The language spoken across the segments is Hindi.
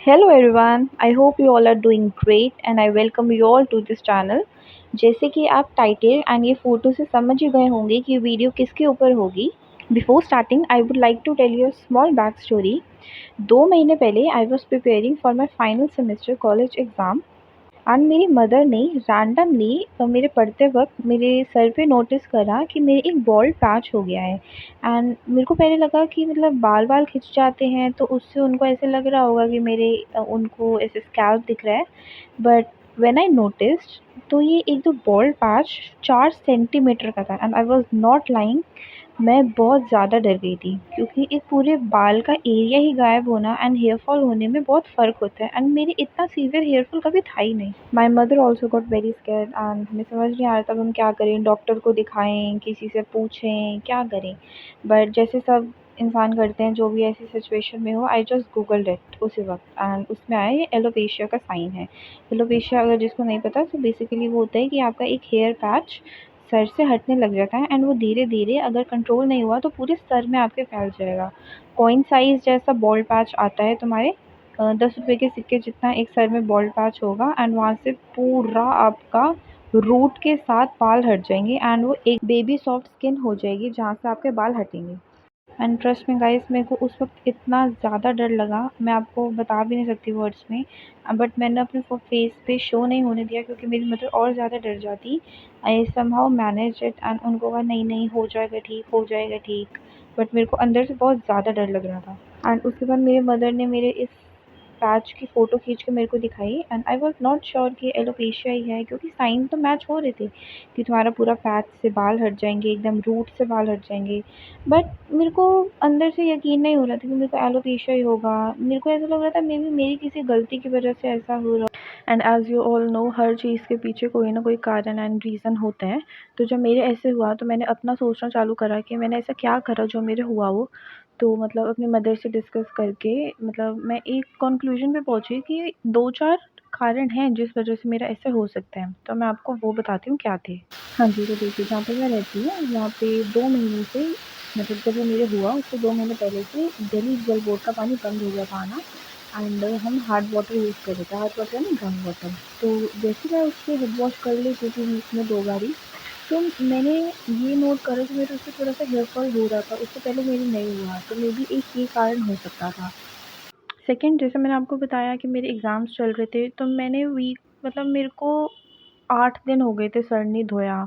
Hello everyone, I hope you all are doing great and I welcome you all to this channel। जैसे कि आप टाइटल एंड ये फ़ोटो से समझ ही गए होंगे कि वीडियो किसके ऊपर होगी। Before starting I would like to tell you a small back story. 2 महीने पहले I was preparing for my final semester college exam and मेरी मदर ने रैंडमली मेरे पढ़ते वक्त मेरे सर पे नोटिस करा कि मेरे एक बॉल्ड पैच हो गया है। एंड मेरे को पहले लगा कि मतलब बाल बाल खिंच जाते हैं तो उससे उनको ऐसे लग रहा होगा कि उनको ऐसे स्कैल्प दिख रहा है। बट व्हेन आई नोटिस्ड तो ये एक दो बॉल्ड पैच 4 सेंटीमीटर का था and I was not lying. मैं बहुत ज़्यादा डर गई थी क्योंकि एक पूरे बाल का एरिया ही गायब होना एंड हेयर फॉल होने में बहुत फ़र्क होता है एंड मेरे इतना सीवियर हेयर फॉल कभी था ही नहीं। My mother also got very scared and हमें समझ नहीं आ रहा था अब हम क्या करें, डॉक्टर को दिखाएं, किसी से पूछें, क्या करें। बट जैसे सब इंसान करते हैं जो भी ऐसी सिचुएशन में हो, आई जस्ट गूगल्ड इट उसी वक्त एंड उसमें आया ये एलोपेशिया का साइन है। एलोपेशिया अगर जिसको नहीं पता तो बेसिकली वो होता है कि आपका एक हेयर पैच सर से हटने लग जाता है एंड वो धीरे धीरे अगर कंट्रोल नहीं हुआ तो पूरे सर में आपके फैल जाएगा। कॉइन साइज जैसा बॉल्ड पैच आता है तुम्हारे 10 रुपए के सिक्के जितना एक सर में बॉल्ड पैच होगा एंड वहाँ से पूरा आपका रूट के साथ बाल हट जाएंगे एंड वो एक बेबी सॉफ्ट स्किन हो जाएगी जहाँ से आपके बाल हटेंगे। एंड ट्रस्ट में गाइस मेरे को उस वक्त इतना ज़्यादा डर लगा, मैं आपको बता भी नहीं सकती वर्ड्स में। बट मैंने अपने फेस पे शो नहीं होने दिया क्योंकि मेरी मदर और ज़्यादा डर जाती। I somehow manage it and उनको कहा नहीं नहीं हो जाएगा ठीक, हो जाएगा ठीक। बट मेरे को अंदर से बहुत ज़्यादा डर लग रहा था। एंड उसके बाद मेरे मदर ने मेरे इस पैच की फ़ोटो खींच के मेरे को दिखाई and I was not sure कि एलोपेशिया ही है क्योंकि साइन तो मैच हो रहे थे कि तुम्हारा पूरा पैच से बाल हट जाएंगे, एकदम रूट से बाल हट जाएंगे। बट मेरे को अंदर से यकीन नहीं हो रहा था कि मेरे को एलोपेशिया ही होगा। मेरे को ऐसा लग रहा था मे बी मेरी किसी गलती की वजह से ऐसा हो रहा। And as you all know हर चीज़ के पीछे कोई ना कोई कारण एंड रीज़न होता है। तो जब मेरे ऐसे हुआ तो मैंने अपना सोचना चालू करा कि मैंने ऐसा क्या करा जो मेरे हुआ वो। तो मतलब अपनी मदर से डिस्कस करके मतलब मैं एक कंक्लूजन पे पहुंची कि 2-4 कारण हैं जिस वजह से मेरा ऐसे हो सकता है। तो मैं आपको वो बताती हूँ क्या थे। हाँ जी, तो देखिए जहाँ पे मैं रहती हूँ वहाँ पे 2 महीने से मतलब जब ये मेरे हुआ उससे 2 महीने पहले से दिल्ली जल बोर्ड का पानी बंद हो गया था आना एंड हम हार्ड वाटर यूज़ कर रहे थे। हार्ड वाटर यानी ग्राउंड वाटर। तो जैसे मैं उससे हेड वॉश कर लेती थी वीक में 2 बारी। तो मैंने ये नोट करा कि मेरे उससे थोड़ा-सा हेयर फॉल हो रहा था, उससे पहले मेरे नहीं हुआ, तो मे बी एक ये कारण हो सकता था। सेकंड जैसे मैंने आपको बताया कि मेरे एग्ज़ाम्स चल रहे थे, तो मैंने वीक मतलब मेरे को 8 दिन हो गए थे सर नहीं धोया।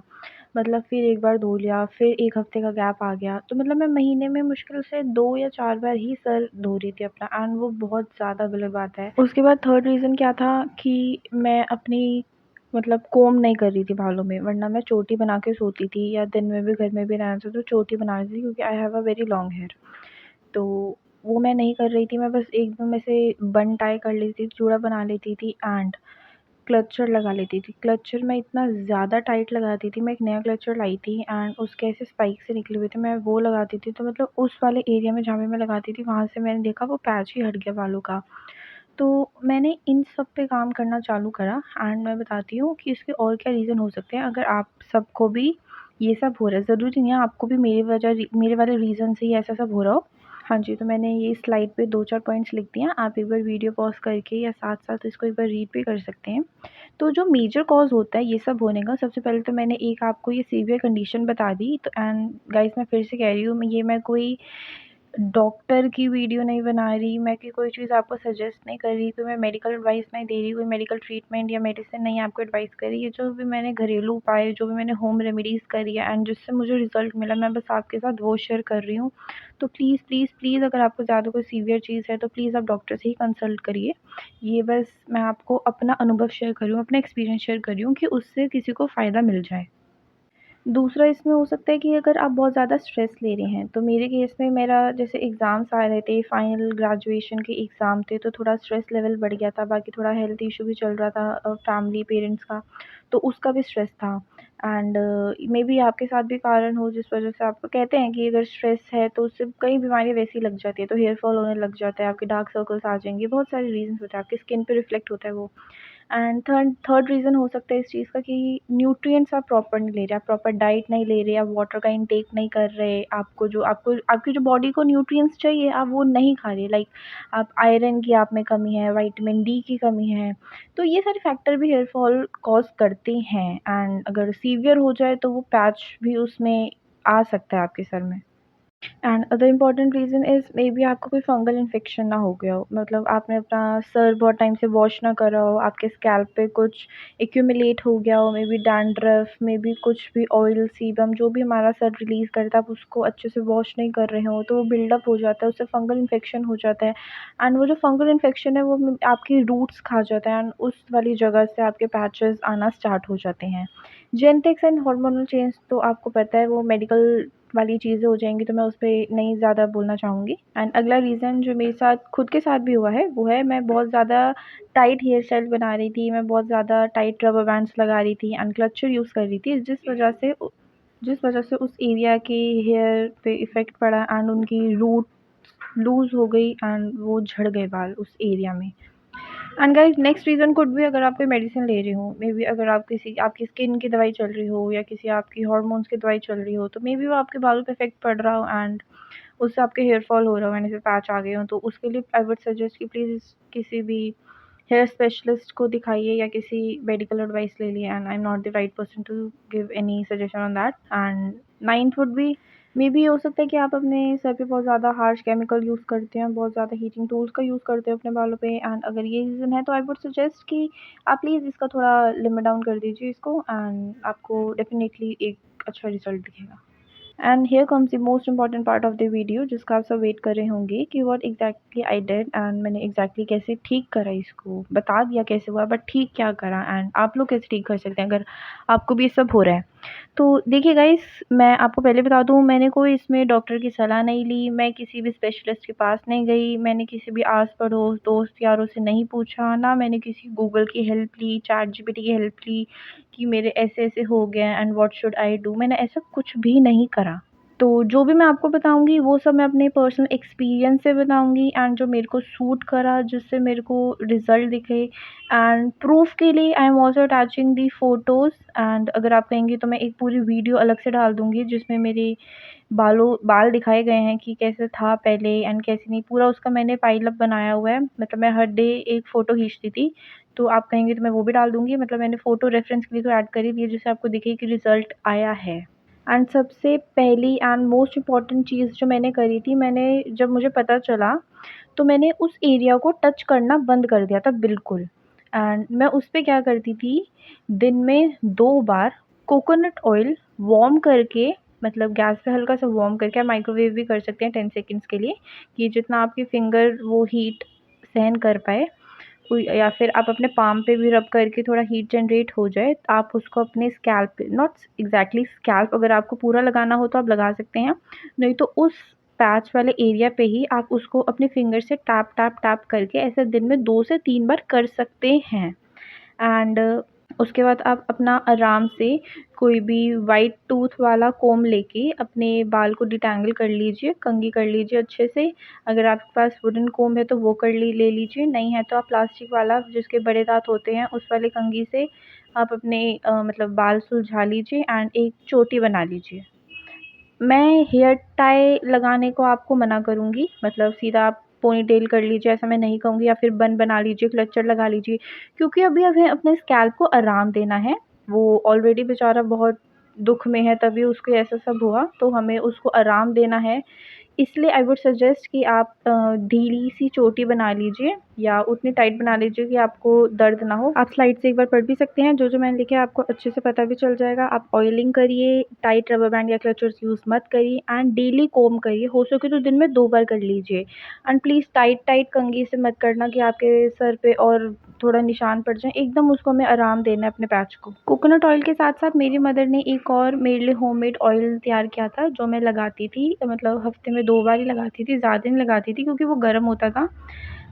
मतलब फिर एक बार धो लिया, फिर 1 हफ़्ते का गैप आ गया, तो मतलब मैं महीने में मुश्किल से 2 या 4 बार ही सर धो रही थी अपना एंड वो बहुत ज़्यादा गलत बात है। उसके बाद थर्ड रीज़न क्या था कि मैं अपनी मतलब कोम्ब नहीं कर रही थी बालों में, वरना मैं चोटी बना के सोती थी या दिन में भी घर में भी रहना था तो चोटी बना लेती थी क्योंकि I have a very long hair. तो वो मैं नहीं कर रही थी, मैं बस एकदम ऐसे बन टाई कर लेती थी, जूड़ा बना लेती थी एंड क्लचर लगा लेती थी। क्लचर मैं इतना ज़्यादा टाइट लगाती थी, मैं एक नया क्लचर लाई थी एंड उसके ऐसे स्पाइक से निकले हुए थे, मैं वो लगाती थी। तो मतलब उस वाले एरिया में जहाँ पे मैं लगाती थी वहाँ से मैंने देखा वो पैच ही हट गया बालों का। तो मैंने इन सब पे काम करना चालू करा एंड मैं बताती हूँ कि इसके और क्या रीज़न हो सकते हैं अगर आप सबको भी ये सब हो रहा है। ज़रूरी नहीं है आपको भी मेरे वाले रीज़न से ही ऐसा सब हो रहा हो। हाँ जी, तो मैंने ये स्लाइड पे 2-4 पॉइंट्स लिख दिए हैं, आप एक बार वीडियो पॉज़ करके या साथ-साथ इसको एक बार रीड भी कर सकते हैं। तो जो मेजर कॉज़ होता है ये सब होने का, सबसे पहले तो मैंने एक आपको ये सीवियर कंडीशन बता दी। तो एंड गाइस मैं फिर से कह रही हूँ, मैं कोई डॉक्टर की वीडियो नहीं बना रही, मैं कि कोई चीज़ आपको सजेस्ट नहीं कर रही, कोई मैं मेडिकल एडवाइस नहीं दे रही, कोई मेडिकल ट्रीटमेंट या मेडिसिन नहीं आपको एडवाइस कर रही। ये जो भी मैंने घरेलू उपाय, जो भी मैंने होम रेमेडीज़ करी है एंड जिससे मुझे रिज़ल्ट मिला, मैं बस आपके साथ वो शेयर कर रही हूँ। तो प्लीज़, प्लीज़, प्लीज़ अगर आपको ज़्यादा कोई सीवियर चीज़ है तो प्लीज़ आप डॉक्टर से ही कंसल्ट करिए। ये बस मैं आपको अपना अनुभव शेयर कर रही हूँ, अपना एक्सपीरियंस शेयर कर रही हूँ कि उससे किसी को फ़ायदा मिल जाए। दूसरा इसमें हो सकता है कि अगर आप बहुत ज़्यादा स्ट्रेस ले रहे हैं, तो मेरे केस में मेरा जैसे एग्ज़ाम्स आ रहे थे, फाइनल ग्रेजुएशन के एग्ज़ाम थे, तो थोड़ा स्ट्रेस लेवल बढ़ गया था, बाकी थोड़ा हेल्थ इश्यू भी चल रहा था फैमिली पेरेंट्स का, तो उसका भी स्ट्रेस था। एंड मेबी आपके साथ भी कारण हो जिस वजह से आपको कहते हैं कि अगर स्ट्रेस है तो उससे कई बीमारियाँ वैसे ही लग जाती है, तो हेयर फॉल होने लग जाता है, आपके डार्क सर्कल्स आ जाएँगे, बहुत सारे रीज़न्स होते हैं, आपकी स्किन पे रिफ्लेक्ट होता है वो। एंड थर्ड रीज़न हो सकता है इस चीज़ का कि न्यूट्रिएंट्स आप प्रॉपर नहीं ले रहे, आप प्रॉपर डाइट नहीं ले रहे, आप वाटर का इंटेक नहीं कर रहे, आपको आपकी जो बॉडी को न्यूट्रिएंट्स चाहिए आप वो नहीं खा रहे। लाइक आप आयरन की आप में कमी है, विटामिन डी की कमी है, तो ये सारे फैक्टर भी हेयर फॉल कॉज़ करते हैं। एंड अगर सीवियर हो जाए तो वो पैच भी उसमें आ सकता है आपके सर में। And other important reason is may be आपको कोई फंगल इन्फेक्शन ना हो गया हो, मतलब आपने अपना सर बहुत टाइम से वॉश ना करा हो, आपके स्कैल्प पे कुछ एक्यूमुलेट हो गया हो, may be dandruff, may be कुछ भी ऑयल सीबम जो भी हमारा सर रिलीज़ करता है, आप उसको अच्छे से वॉश नहीं कर रहे हो तो वो बिल्डअप हो जाता है, उससे फंगल इन्फेक्शन हो जाता है। एंड वो जो फंगल इन्फेक्शन है वो आपकी रूट्स खा जाता है एंड उस वाली जगह से आपके पैचेस आना स्टार्ट हो जाते हैं। जेनेटिक्स एंड हार्मोनल चेंज तो आपको पता है वो मेडिकल वाली चीज़ें हो जाएँगी, तो मैं उस पे नहीं ज़्यादा बोलना चाहूँगी। एंड अगला रीज़न जो मेरे साथ खुद के साथ भी हुआ है, वो है मैं बहुत ज़्यादा टाइट हेयर स्टाइल बना रही थी, मैं बहुत ज़्यादा टाइट रबर बैंड्स लगा रही थी एंड क्लचर यूज़ कर रही थी, जिस वजह से उस एरिया के हेयर पे इफ़ेक्ट पड़ा एंड उनकी रूट लूज़ हो गई एंड वो झड़ गए बाल उस एरिया में। And guys next reason could be अगर आप कोई मेडिसिन ले रहे हो, मे बी अगर आप किसी आपकी स्किन की दवाई चल रही हो या किसी आपकी हॉर्मोन्स की दवाई चल रही हो, तो मे बी वो आपके बालों पे इफ़ेक्ट पड़ रहा हो एंड उससे आपके हेयर फॉल हो रहा हो एंड ऐसे पैच आ गए हों, तो उसके लिए आई वुड सजेस्ट कि प्लीज़ किसी भी हेयर स्पेशलिस्ट को दिखाइए या किसी मेडिकल एडवाइस ले लिए। And I am not the right person to give any suggestion on that. And ninth would be maybe हो सकता है कि आप अपने सर पे बहुत ज़्यादा हार्श केमिकल यूज़ करते हैं, बहुत ज़्यादा हीटिंग टूल्स का यूज़ करते हैं अपने बालों पे। एंड अगर ये रीज़न है तो आई वुड सजेस्ट कि आप प्लीज़ इसका थोड़ा लिमिट डाउन कर दीजिए इसको एंड आपको डेफिनेटली एक अच्छा रिजल्ट दिखेगा। And here comes the most important part of the video जिसका आप सब वेट कर रहे होंगे कि what exactly I did and मैंने एग्जैक्टली कैसे ठीक करा, इसको बता दिया कैसे हुआ, बट ठीक क्या करा एंड आप लोग कैसे ठीक कर सकते हैं अगर आपको भी ये सब हो रहा है। तो देखिए गाइस, मैं आपको पहले बता दूँ मैंने कोई इसमें डॉक्टर की सलाह नहीं ली, मैं किसी भी स्पेशलिस्ट के पास नहीं गई, मैंने किसी भी आस-पड़ोस, दोस्त यारों से नहीं पूछा, ना मैंने किसी गूगल की हेल्प ली, चैट जीपीटी की हेल्प ली कि मेरे ऐसे-ऐसे हो गया and what should I do, मैंने ऐसा कुछ भी नहीं करा। तो जो भी मैं आपको बताऊँगी वो सब मैं अपने पर्सनल एक्सपीरियंस से बताऊँगी एंड जो मेरे को सूट करा, जिससे मेरे को रिज़ल्ट दिखे। एंड प्रूफ़ के लिए I am also attaching the photos and अगर आप कहेंगे तो मैं एक पूरी वीडियो अलग से डाल दूँगी जिसमें मेरे बाल दिखाए गए हैं कि कैसे था पहले एंड कैसे नहीं, पूरा उसका मैंने पाइल अप बनाया हुआ है। मतलब मैं हर डे एक फ़ोटो खींचती थी, तो आप कहेंगे तो मैं वो भी डाल दूँगी। मतलब मैंने फ़ोटो रेफ़रेंस के लिए तो ऐड कर ही दी है जिससे आपको दिखे कि रिज़ल्ट आया है। एंड सबसे पहली एंड मोस्ट इम्पॉर्टेंट चीज़ जो मैंने करी थी, मैंने जब मुझे पता चला तो मैंने उस एरिया को टच करना बंद कर दिया था बिल्कुल। एंड मैं उस पे क्या करती थी, दिन में 2 बार कोकोनट ऑयल वार्म करके, मतलब गैस पे हल्का सा वार्म करके, आप माइक्रोवेव भी कर सकते हैं 10 सेकंड्स के लिए कि जितना आपकी फिंगर वो हीट सहन कर पाए। कोई या फिर आप अपने पाम पे भी रब करके थोड़ा हीट जनरेट हो जाए, तो आप उसको अपने स्कैल्प पे, नॉट एग्ज़ैक्टली स्कैल्प, अगर आपको पूरा लगाना हो तो आप लगा सकते हैं, नहीं तो उस पैच वाले एरिया पे ही आप उसको अपने फिंगर से टैप, टैप, टैप करके ऐसे दिन में 2 से 3 बार कर सकते हैं। एंड उसके बाद आप अपना आराम से कोई भी व्हाइट टूथ वाला कोम्ब लेके अपने बाल को डिटैंगल कर लीजिए, कंघी कर लीजिए अच्छे से। अगर आपके पास वुडन कोम्ब है तो वो ले लीजिए, नहीं है तो आप प्लास्टिक वाला जिसके बड़े दाँत होते हैं उस वाले कंघी से आप अपने मतलब बाल सुलझा लीजिए एंड एक चोटी बना लीजिए। मैं हेयर टाई लगाने को आपको मना करूँगी, मतलब सीधा आप पोनीटेल कर लीजिए ऐसा मैं नहीं कहूँगी, या फिर बन बना लीजिए, क्लचर लगा लीजिए, क्योंकि अभी हमें अपने स्कैल्प को आराम देना है। वो ऑलरेडी बेचारा बहुत दुःख में है तभी उसको ऐसा सब हुआ, तो हमें उसको आराम देना है। इसलिए आई वुड सजेस्ट कि आप ढीली-सी चोटी बना लीजिए या उतनी टाइट बना लीजिए कि आपको दर्द ना हो। आप स्लाइड से एक बार पढ़ भी सकते हैं, जो-जो मैंने लिखा है आपको अच्छे से पता भी चल जाएगा। आप ऑयलिंग करिए, टाइट रबर बैंड या क्लचर्स यूज़ मत करिए एंड डेली कोम्ब करिए, हो सके तो दिन में 2 बार कर लीजिए। एंड प्लीज़ टाइट-टाइट कंघी से मत करना कि आपके सर पे और थोड़ा निशान पड़ जाएँ, एकदम उसको हमें आराम देना है अपने पैच को। कोकोनट ऑयल के साथ-साथ मेरी मदर ने एक और मेरे लिए होममेड ऑयल तैयार किया था, जो मैं लगाती थी, मतलब हफ़्ते में 2 बार ही लगाती थी, ज़्यादा नहीं लगाती थी क्योंकि वो गर्म होता था।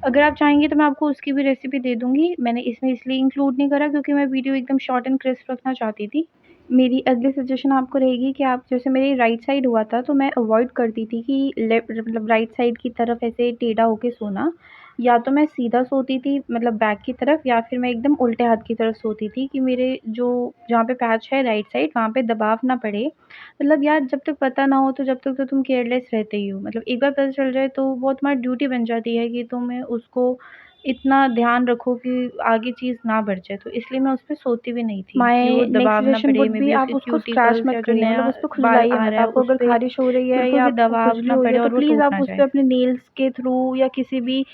अगर आप चाहेंगे तो मैं आपको उसकी भी रेसिपी दे दूँगी। मैंने इसमें इसलिए इंक्लूड नहीं करा क्योंकि मैं वीडियो एकदम शॉर्ट एंड क्रिस्प रखना चाहती थी। मेरी अगली सजेशन आपको रहेगी कि आप, जैसे मेरी राइट साइड हुआ था तो मैं अवॉइड करती थी कि लेफ्ट, मतलब राइट साइड की तरफ ऐसे टेढ़ा होके सोना। या तो मैं सीधा सोती थी मतलब बैक की तरफ, या फिर मैं एकदम उल्टे हाथ की तरफ सोती थी कि मेरे जो जहाँ पे पैच है राइट साइड वहाँ पे दबाव ना पड़े। मतलब यार जब तक पता ना हो तो जब तक तो तुम केयरलेस रहते ही हो। मतलब एक बार पता चल जाए तो वो तुम्हारी ड्यूटी बन जाती है कि तुम्हें उसको इतना ध्यान रखो कि आगे चीज़ ना बढ़ जाए। तो इसलिए मैं उसपे सोती भी नहीं थी कि वो माय नेक्स्ट दबाव ना सजेशन पड़े, वुड मे बी बी आप उसके उसको स्क्रैच क्यूटिकल्स मत या जो करिए, मतलब नया उसको बाल खुजलाइए आ मत। रहा है आपको अगर उसपे ख़ारिश हो रही है बिल्कुल या भी आपको दबाव खुजली ना हो रही पड़े है तो और वो प्लीज़ टूट आप ना उस पे जाए। अपने नेल्स के थ्रू या किसी भी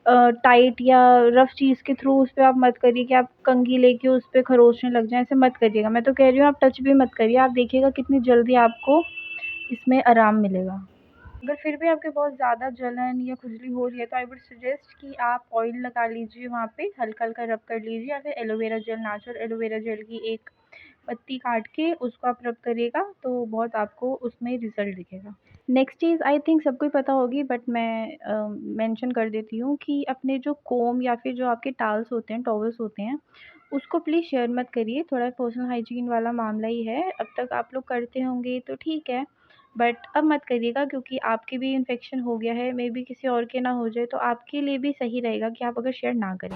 टाइट या रफ़ चीज़ के थ्रू उस पे आप मत करिए कि आप कंघी लेके उस पे खरोंचने लग जाएँ, ऐसे मत करिएगा। मैं तो कह रही हूँ आप टच भी मत करिए, आप देखिएगा कितनी जल्दी आपको इसमें आराम मिलेगा। अगर फिर भी आपके बहुत ज़्यादा जलन या खुजली हो रही है तो आई वुड सजेस्ट कि आप ऑयल लगा लीजिए वहाँ पे, हल्का-हल्का रब कर लीजिए, या फिर aloe vera gel, natural aloe vera gel की एक पत्ती काट के उसको आप रब करिएगा तो बहुत आपको उसमें रिज़ल्ट दिखेगा। नेक्स्ट चीज़ आई थिंक सबको ही पता होगी बट मैं मेंशन कर देती हूँ कि अपने जो कोम या फिर जो आपके टाल्स होते हैं, टॉवल्स होते हैं, उसको प्लीज़ शेयर मत करिए। थोड़ा पर्सनल हाइजीन वाला मामला ही है। अब तक आप लोग करते होंगे तो ठीक है, बट अब मत करिएगा क्योंकि आपके भी इन्फेक्शन हो गया है, मे बी किसी और के ना हो जाए, तो आपके लिए भी सही रहेगा कि आप अगर शेयर ना करें।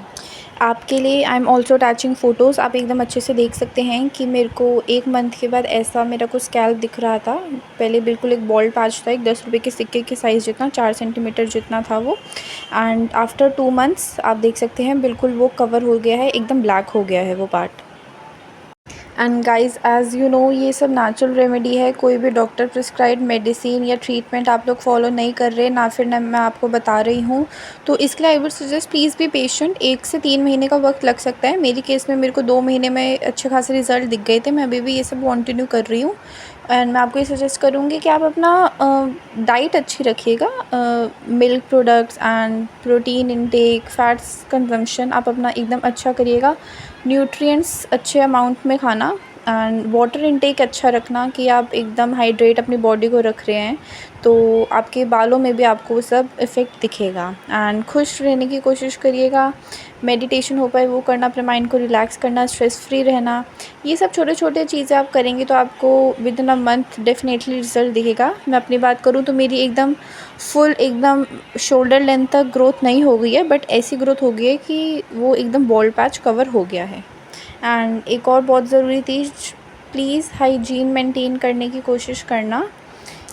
आपके लिए I am also attaching photos. आप एकदम अच्छे से देख सकते हैं कि मेरे को 1 मंथ के बाद ऐसा मेरा को स्कैल्प दिख रहा था। पहले बिल्कुल एक बॉल्ड पैच था, एक 10 रुपए के सिक्के के साइज़ जितना, 4 सेंटीमीटर जितना था वो। एंड आफ्टर 2 मंथ्स आप देख सकते हैं बिल्कुल वो कवर हो गया है, एकदम ब्लैक हो गया है वो part. And guys as you know ये सब नेचुरल रेमेडी है, कोई भी डॉक्टर प्रिस्क्राइब मेडिसिन या ट्रीटमेंट आप लोग फॉलो नहीं कर रहे, ना फिर ना मैं आपको बता रही हूँ। तो इसके लिए I would suggest please be patient. 1 से 3 महीने का वक्त लग सकता है। मेरी केस में मेरे को 2 महीने में अच्छे खासे रिज़ल्ट दिख गए थे। मैं अभी भी ये सब कंटिन्यू कर रही हूँ। एंड मैं आपको ये सजेस्ट करूँगी कि आप अपना डाइट अच्छी रखिएगा, milk products and protein intake, fats consumption आप अपना एकदम अच्छा करिएगा। न्यूट्रिएंट्स अच्छे अमाउंट में खाना एंड वाटर इनटेक अच्छा रखना कि आप एकदम हाइड्रेट अपनी बॉडी को रख रहे हैं, तो आपके बालों में भी आपको वो सब इफ़ेक्ट दिखेगा। एंड खुश रहने की कोशिश करिएगा, मेडिटेशन हो पाए वो करना, अपने माइंड को रिलैक्स करना, स्ट्रेस फ्री रहना। ये सब छोटे-छोटे चीज़ें आप करेंगे तो आपको within a month definitely result दिखेगा। मैं अपनी बात करूँ तो मेरी एकदम फुल एकदम शोल्डर लेंथ तक ग्रोथ नहीं हो गई है, बट ऐसी ग्रोथ हो गई है कि वो एकदम बॉल्ड पैच कवर हो गया है। एंड एक और बहुत ज़रूरी चीज़, प्लीज़ हाइजीन मेंटेन करने की कोशिश करना।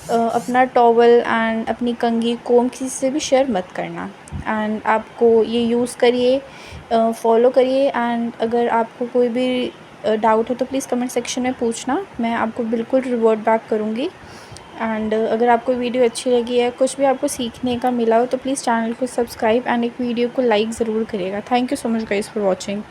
अपना टॉवल एंड अपनी कंघी, कोम किसी से भी शेयर मत करना। एंड आपको ये यूज़ करिए, फॉलो करिए। एंड अगर आपको कोई भी डाउट है तो प्लीज़ कमेंट सेक्शन में पूछना, मैं आपको बिल्कुल रिवर्ट बैक करूँगी। एंड अगर आपको वीडियो अच्छी लगी है, कुछ भी आपको सीखने का मिला हो तो प्लीज़ चैनल को सब्सक्राइब एंड एक वीडियो को लाइक ज़रूर करिएगा। Thank you so much guys for watching.